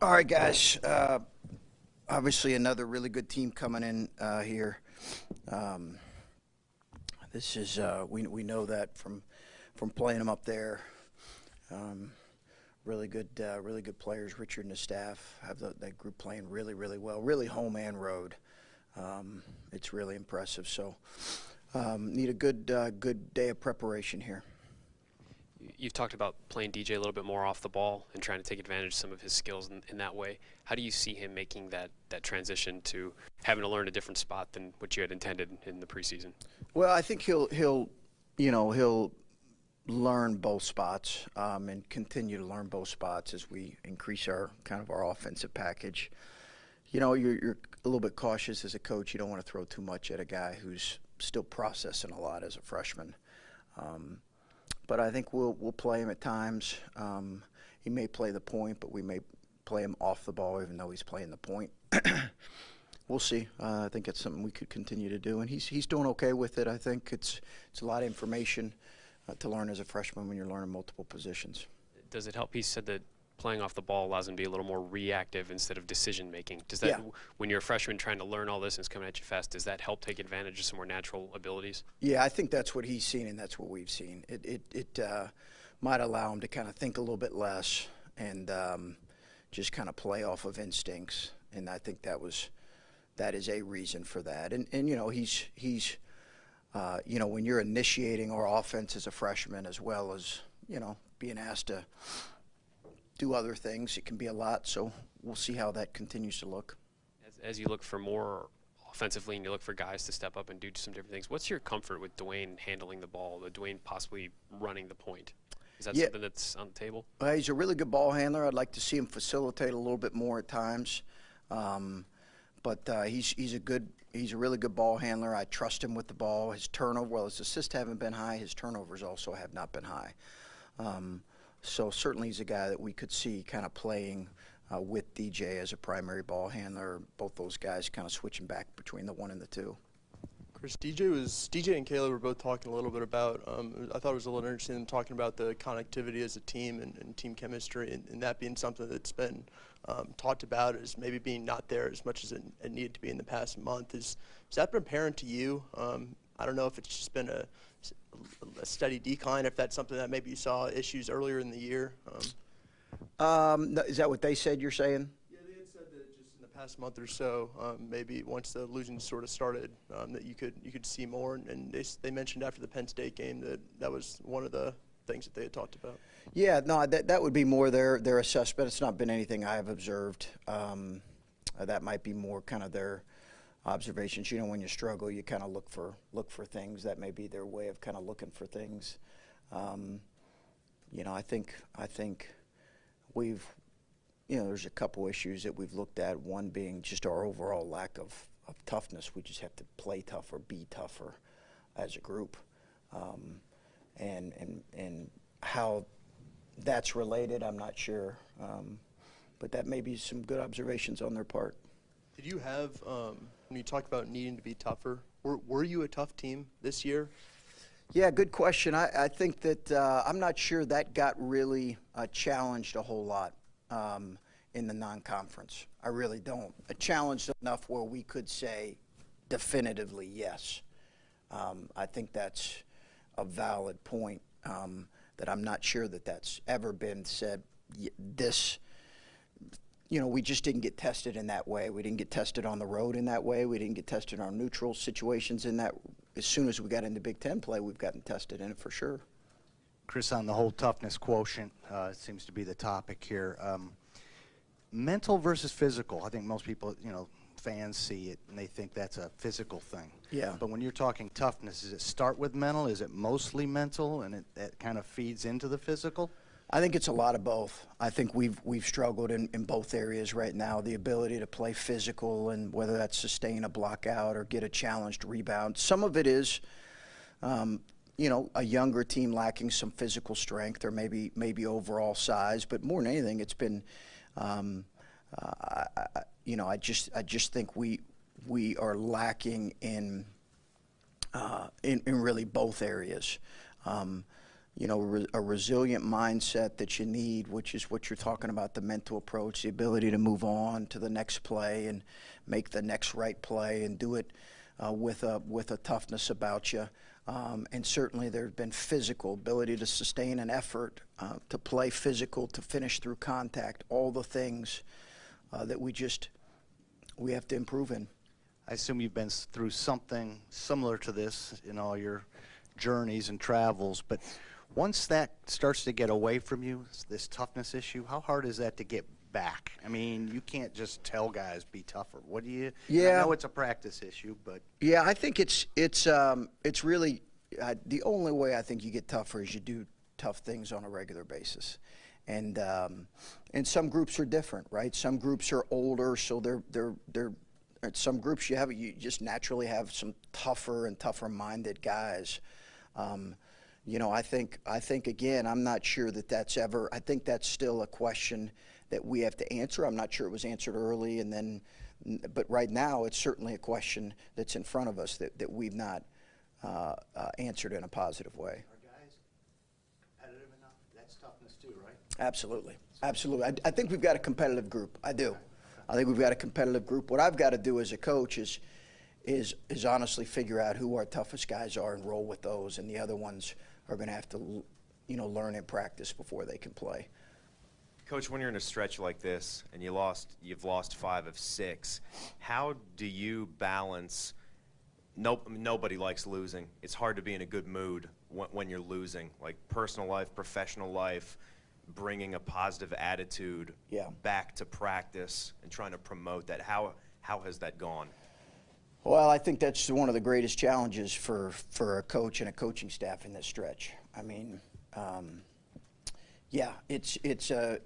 All right, guys. Obviously, another really good team coming in here. Um, this is we know that from playing them up there. Um, really good players. Richard and his staff have that group playing really well. Really home and road. It's really impressive. So need a good day of preparation here. You've talked about playing DJ a little bit more off the ball and trying to take advantage of some of his skills in that way. How do you see him making that transition to having to learn a different spot than what you had intended in the preseason? Well, I think he'll learn both spots and continue to learn both spots as we increase our offensive package. You're a little bit cautious as a coach. You don't want to throw too much at a guy who's still processing a lot as a freshman. But I think we'll play him at times. He may play the point, but we may play him off the ball, even though he's playing the point. We'll see. I think it's something we could continue to do, and he's doing okay with it. I think it's a lot of information to learn as a freshman when you're learning multiple positions. Does it help? He said that playing off the ball allows him to be a little more reactive instead of decision making. Does that, Yeah. when you're a freshman trying to learn all this and it's coming at you fast, does that help take advantage of some more natural abilities? Yeah, I think that's what he's seen, and that's what we've seen. It might allow him to kind of think a little bit less and just kind of play off of instincts, and I think that is a reason for that. And he's when you're initiating our offense as a freshman, as well as being asked to do other things, it can be a lot. So we'll see how that continues to look. As you look for more offensively and you look for guys to step up and do some different things, what's your comfort with Dwayne handling the ball, Dwayne possibly running the point? Is that Yeah, something that's on the table? he's a really good ball handler. I'd like to see him facilitate a little bit more at times. But he's a really good ball handler. I trust him with the ball. His turnover, well, his assists haven't been high. His turnovers also have not been high. So certainly he's a guy that we could see kind of playing with DJ as a primary ball handler. Both those guys kind of switching back between the one and the two. Chris, DJ and Caleb were both talking a little bit about. I thought it was a little interesting them talking about the connectivity as a team and team chemistry, and that being something that's been talked about as maybe being not there as much as it needed to be in the past month. Has that been apparent to you? I don't know if it's just been a steady decline, if that's something that maybe you saw issues earlier in the year. Is that what they said? You're saying? Yeah, they had said that just in the past month or so, maybe once the losing sort of started, that you could see more. And they mentioned after the Penn State game that was one of the things that they had talked about. Yeah, no, that would be more their assessment. It's not been anything I have observed. That might be more kind of their observations. When you struggle, you kind of look for things. That may be their way of kind of looking for things. I think we've, there's a couple issues that we've looked at. One being just our overall lack of toughness. We just have to play tougher, be tougher as a group, and how that's related, I'm not sure. But that may be some good observations on their part. Did you have, when you talk about needing to be tougher, were you a tough team this year? Yeah, good question. I think that I'm not sure that got really challenged a whole lot in the non-conference. I really don't. Challenged enough where we could say definitively yes. I think that's a valid point, that I'm not sure that that's ever been said. We just didn't get tested in that way. We didn't get tested on the road in that way. We didn't get tested on neutral situations in that. As soon as we got into Big Ten play, we've gotten tested in it for sure. Chris, on the whole toughness quotient, seems to be the topic here. Mental versus physical. I think most people, fans see it and they think that's a physical thing. Yeah. But when you're talking toughness, does it start with mental? Is it mostly mental and it kind of feeds into the physical? I think it's a lot of both. I think we've struggled in both areas right now. The ability to play physical, and whether that's sustain a block out or get a challenged rebound. Some of it is, a younger team lacking some physical strength or maybe overall size. But more than anything, it's been, I just think we are lacking in really both areas. a resilient mindset that you need, which is what you're talking about, the mental approach, the ability to move on to the next play and make the next right play and do it with a toughness about you. And certainly there's been physical ability to sustain an effort, to play physical, to finish through contact, all the things that we have to improve in. I assume you've been through something similar to this in all your journeys and travels, but once that starts to get away from you, this toughness issue, how hard is that to get back? I mean, you can't just tell guys be tougher. What do you? Yeah. I know it's a practice issue, but Yeah, I think it's really the only way I think you get tougher is you do tough things on a regular basis, and some groups are different, right? Some groups are older, so they're at some groups you just naturally have some tougher and tougher minded guys. I think again, I'm not sure that's ever. I think that's still a question that we have to answer. I'm not sure it was answered early, but right now it's certainly a question that's in front of us that we've not answered in a positive way. are guys competitive enough? That's toughness too, right? Absolutely. I think we've got a competitive group. I do. I think we've got a competitive group. What I've got to do as a coach is honestly figure out who our toughest guys are and roll with those, and the other ones are going to have to, learn and practice before they can play. Coach, when you're in a stretch like this and you've lost 5 of 6, how do you balance? Nobody likes losing. It's hard to be in a good mood when you're losing, like personal life, professional life, bringing a positive attitude back to practice and trying to promote that. How has that gone? Well, I think that's one of the greatest challenges for a coach and a coaching staff in this stretch. I mean, it's a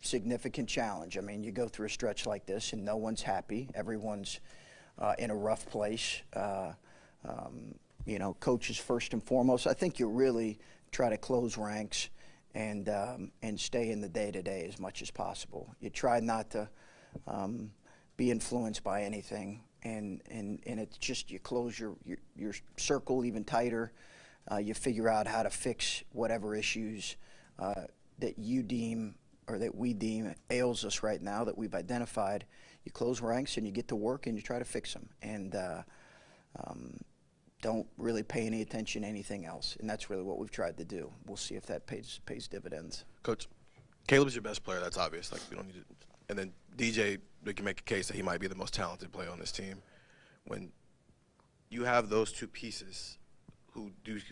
significant challenge. I mean, you go through a stretch like this and no one's happy. Everyone's in a rough place. Coaches first and foremost. I think you really try to close ranks and stay in the day-to-day as much as possible. You try not to be influenced by anything, and it's just you close your circle even tighter. You figure out how to fix whatever issues that you deem or that we deem ails us right now that we've identified. You close ranks and you get to work and you try to fix them, and don't really pay any attention to anything else. And that's really what we've tried to do. We'll see if that pays dividends. Coach, Caleb's your best player. That's obvious. Like, we don't need to. And then DJ, we can make a case that he might be the most talented player on this team. When you have those two pieces who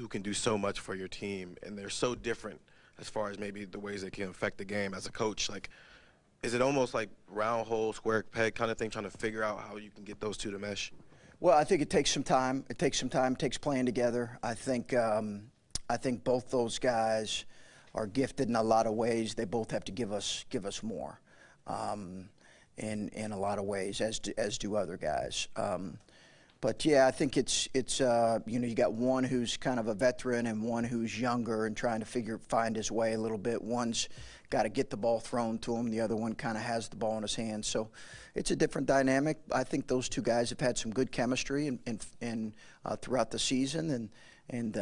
can do so much for your team, and they're so different as far as maybe the ways they can affect the game as a coach, like, is it almost like round hole, square peg kind of thing, trying to figure out how you can get those two to mesh? Well, I think it takes some time. It takes playing together. I think both those guys are gifted in a lot of ways. They both have to give us more, in a lot of ways, as do other guys. But yeah, I think it's you got one who's kind of a veteran and one who's younger and trying to find his way a little bit. One's got to get the ball thrown to him. The other one kind of has the ball in his hands. So it's a different dynamic. I think those two guys have had some good chemistry and throughout the season, and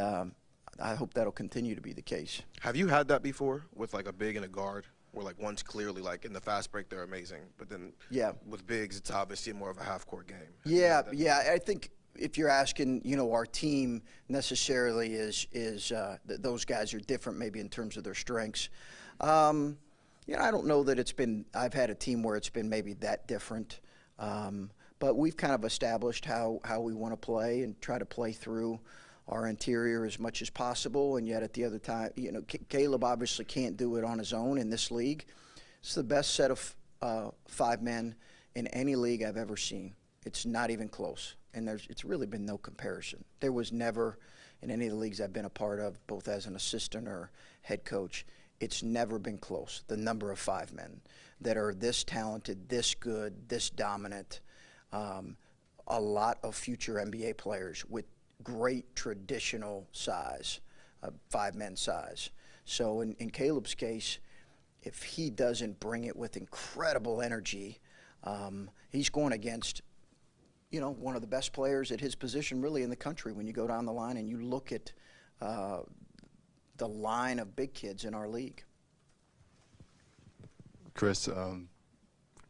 I hope that'll continue to be the case. Have you had that before with like a big and a guard, where like one's clearly like in the fast break they're amazing, but then with bigs it's obviously more of a half-court game? Yeah. I think if you're asking, our team necessarily is those guys are different maybe in terms of their strengths. I don't know that I've had a team where it's been maybe that different, but we've kind of established how we want to play and try to play through our interior as much as possible, and yet at the other time, Caleb obviously can't do it on his own in this league. It's the best set of 5 men in any league I've ever seen. It's not even close, and it's really been no comparison. There was never, in any of the leagues I've been a part of, both as an assistant or head coach, it's never been close, the number of 5 men that are this talented, this good, this dominant, a lot of future NBA players with great traditional size, 5-men size. So in Caleb's case, if he doesn't bring it with incredible energy, he's going against, one of the best players at his position really in the country. When you go down the line and you look at the line of big kids in our league. Chris,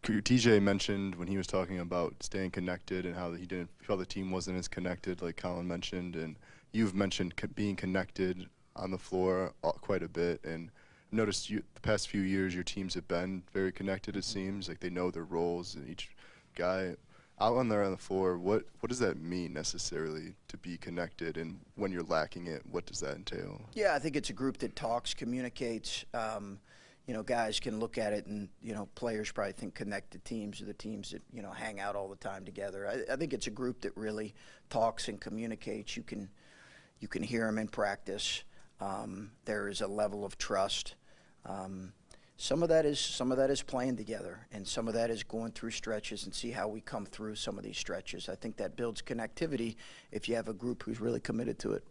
TJ mentioned when he was talking about staying connected and how he felt the team wasn't as connected, like Colin mentioned, and you've mentioned being connected on the floor quite a bit. And I've noticed the past few years your teams have been very connected. It seems like they know their roles, and each guy out on the floor. What does that mean necessarily to be connected? And when you're lacking it, what does that entail? Yeah, I think it's a group that talks, communicates. Guys can look at it, and players probably think connected teams are the teams that hang out all the time together. I think it's a group that really talks and communicates. You can hear them in practice. There is a level of trust. Some of that is playing together, and some of that is going through stretches and see how we come through some of these stretches. I think that builds connectivity if you have a group who's really committed to it.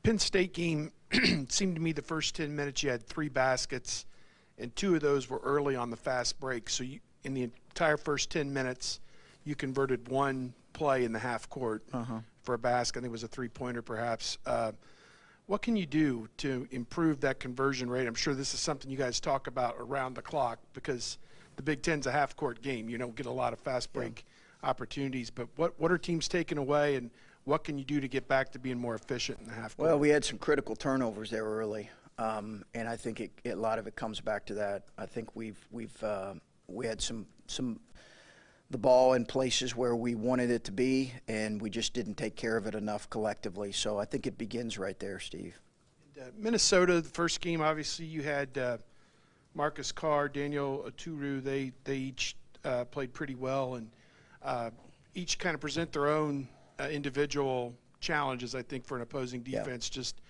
Penn State game seemed to me the first 10 minutes you had 3 baskets, and 2 of those were early on the fast break. So in the entire first 10 minutes, you converted 1 play in the half court for a basket. I think it was a 3-pointer perhaps. What can you do to improve that conversion rate? I'm sure this is something you guys talk about around the clock because the Big Ten's a half-court game. You don't get a lot of fast break opportunities. But what are teams taking away, and what can you do to get back to being more efficient in the half court? Well, we had some critical turnovers there early, and I think a lot of it comes back to that. I think we had some the ball in places where we wanted it to be, and we just didn't take care of it enough collectively. So I think it begins right there, Steve. Minnesota, the first game, obviously you had Marcus Carr, Daniel Aturu. They each played pretty well, and each kind of present their own individual challenges, I think, for an opposing defense. Yeah. Just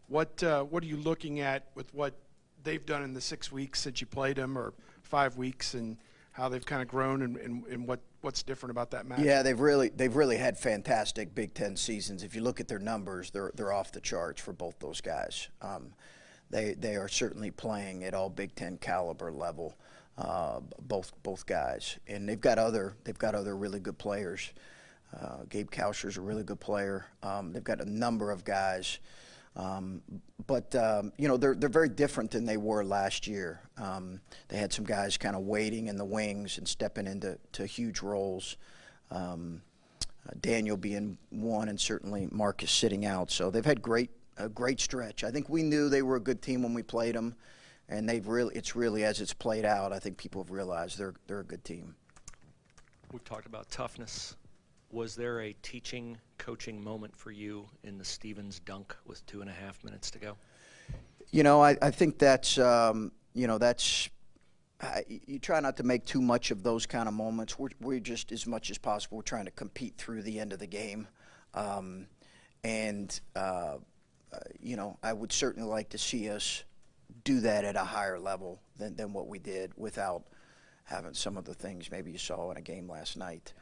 what are you looking at with what they've done in the 6 weeks since you played them, or 5 weeks, and how they've kind of grown, and what's different about that match? Yeah, they've really had fantastic Big Ten seasons. If you look at their numbers, they're off the charts for both those guys. They are certainly playing at all Big Ten caliber level, both guys, and they've got other really good players. Gabe Kauscher's a really good player. They've got a number of guys. But they're very different than they were last year. They had some guys kind of waiting in the wings and stepping into huge roles. Daniel being one, and certainly Marcus sitting out. So they've had a great stretch. I think we knew they were a good team when we played them, and it's really as it's played out, I think people have realized they're a good team. We've talked about toughness. Was there a teaching, coaching moment for you in the Stevens dunk with 2.5 minutes to go? I think that's, you try not to make too much of those kind of moments. We're just, as much as possible, we're trying to compete through the end of the game. I would certainly like to see us do that at a higher level than what we did without having some of the things maybe you saw in a game last night.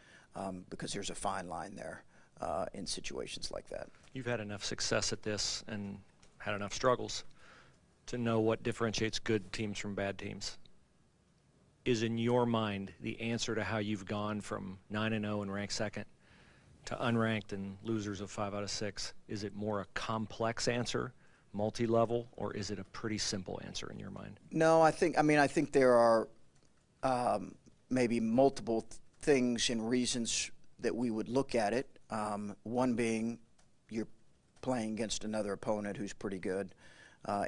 Because there's a fine line there in situations like that. You've had enough success at this and had enough struggles to know what differentiates good teams from bad teams. Is, in your mind, the answer to how you've gone from 9-0 and ranked second to unranked and losers of 5 out of 6, is it more a complex answer, multi-level, or is it a pretty simple answer in your mind? No, I think there are maybe multiple things and reasons that we would look at it. One being you're playing against another opponent who's pretty good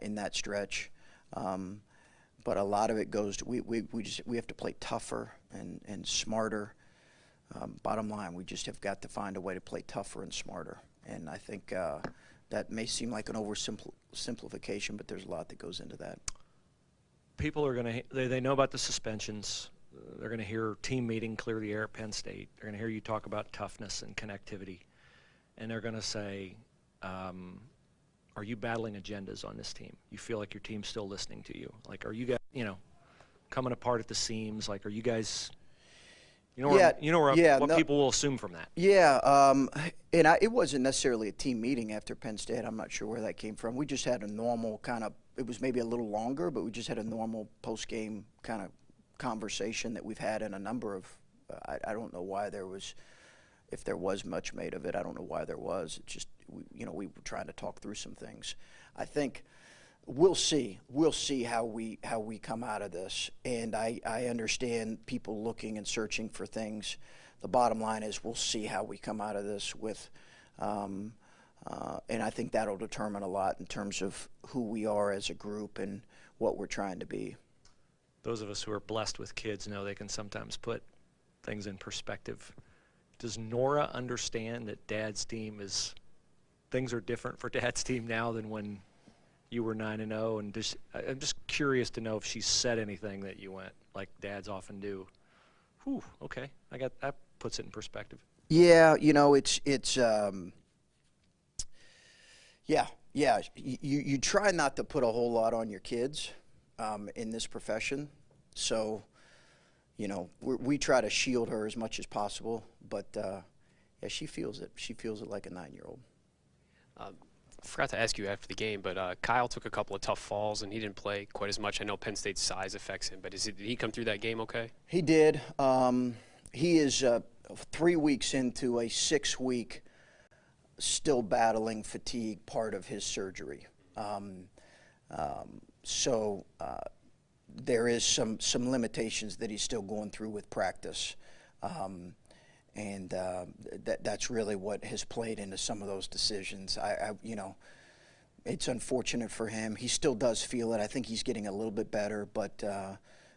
in that stretch. But a lot of it goes to we have to play tougher and smarter. Bottom line, we just have got to find a way to play tougher and smarter. And I think that may seem like an oversimplification, but there's a lot that goes into that. People are going to they know about the suspensions. They're going to hear team meeting, clear the air at Penn State. They're going to hear you talk about toughness and connectivity. And they're going to say, are you battling agendas on this team? You feel like your team's still listening to you? Like, are you guys, coming apart at the seams? Like, are you guys, what people will assume from that? Yeah, it wasn't necessarily a team meeting after Penn State. I'm not sure where that came from. We just had a normal kind of, it was maybe a little longer, but we just had a normal post-game kind of conversation that we've had in a number of I don't know why there was if there was much made of it. I don't know why there was. It just, we were trying to talk through some things. I think we'll see. We'll see how we come out of this. And I understand people looking and searching for things. The bottom line is we'll see how we come out of this with, and I think that'll determine a lot in terms of who we are as a group and what we're trying to be. Those of us who are blessed with kids know they can sometimes put things in perspective. Does Nora understand that Dad's team things are different for Dad's team now than when you were 9-0? And I'm just curious to know if she said anything that you went, like dads often do. Whew, okay, that puts it in perspective. Yeah, it's yeah. You try not to put a whole lot on your kids in this profession, so we try to shield her as much as possible. But yeah, she feels it. She feels it like a 9-year-old. Forgot to ask you after the game, but Kyle took a couple of tough falls and he didn't play quite as much. I know Penn State's size affects him, but did he come through that game okay? He did. He is 3 weeks into a 6-week still battling fatigue part of his surgery. So there is some limitations that he's still going through with practice. And that's really what has played into some of those decisions. It's unfortunate for him. He still does feel it. I think he's getting a little bit better, but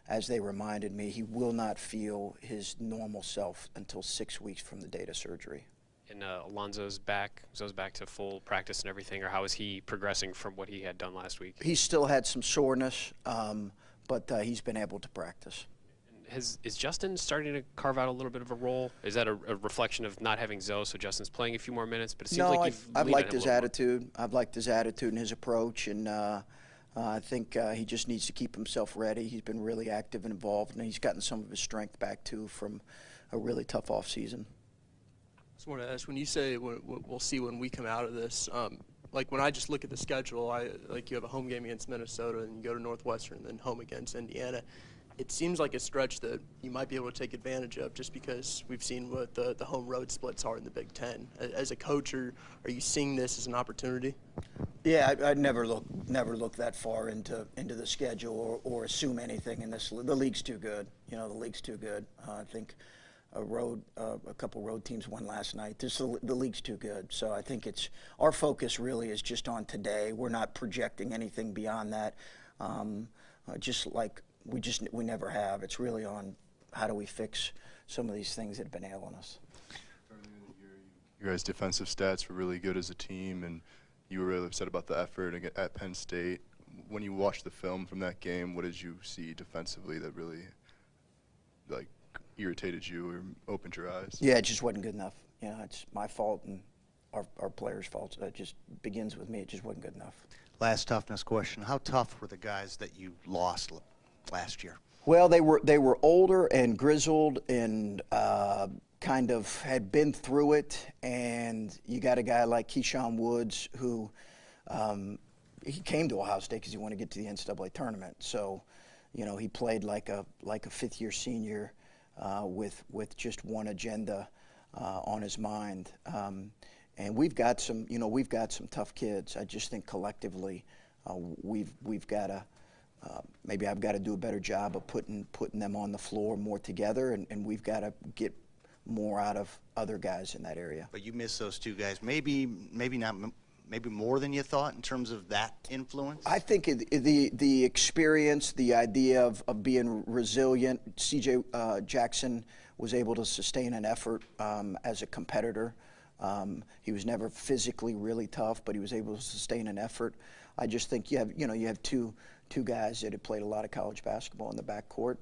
as they reminded me, he will not feel his normal self until 6 weeks from the date of surgery. And Alonzo's back. Zo's back to full practice and everything, or how is he progressing from what he had done last week? He still had some soreness, but he's been able to practice. Is Justin starting to carve out a little bit of a role? Is that a reflection of not having Zoe, so Justin's playing a few more minutes? But it seems like I've liked his attitude. I've liked his attitude and his approach, and I think he just needs to keep himself ready. He's been really active and involved, and he's gotten some of his strength back too from a really tough off season. I just want to ask, when you say we'll see when we come out of this, like when I just look at the schedule, like you have a home game against Minnesota and you go to Northwestern and then home against Indiana. It seems like a stretch that you might be able to take advantage of just because we've seen what the home road splits are in the Big Ten. As a coach, are you seeing this as an opportunity? Yeah, I'd never look that far into the schedule or assume anything in this. The league's too good. The league's too good. I think a couple road teams won last night. The league's too good. So I think our focus really is just on today. We're not projecting anything beyond that. Just like we never have. It's really on how do we fix some of these things that have been ailing us. Your guys' defensive stats were really good as a team, and you were really upset about the effort at Penn State. When you watched the film from that game, what did you see defensively that really irritated you or opened your eyes? Yeah, it just wasn't good enough. It's my fault and our players' fault. It just begins with me. It just wasn't good enough. Last toughness question. How tough were the guys that you lost last year? Well, they were older and grizzled and kind of had been through it. And you got a guy like Keyshawn Woods who he came to Ohio State because he wanted to get to the NCAA tournament. So, he played like a fifth-year senior with just one agenda on his mind. And we've got some tough kids. I just think collectively we've got to. Maybe I've got to do a better job of putting them on the floor more together, and we've got to get more out of other guys in that area. But you miss those two guys. Maybe not. Maybe more than you thought in terms of that influence. I think the experience, the idea of being resilient. C.J. Jackson was able to sustain an effort as a competitor. He was never physically really tough, but he was able to sustain an effort. I just think you have two guys that have played a lot of college basketball in the backcourt,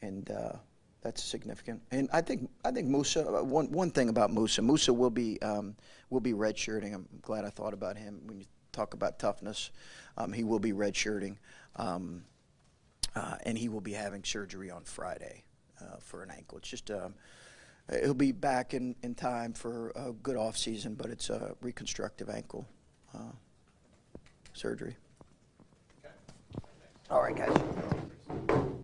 and that's significant. And I think Musa. One thing about Musa will be redshirting. I'm glad I thought about him when you talk about toughness. He will be redshirting, and he will be having surgery on Friday for an ankle. It's just he'll be back in time for a good off season, but it's a reconstructive ankle surgery. All right, guys.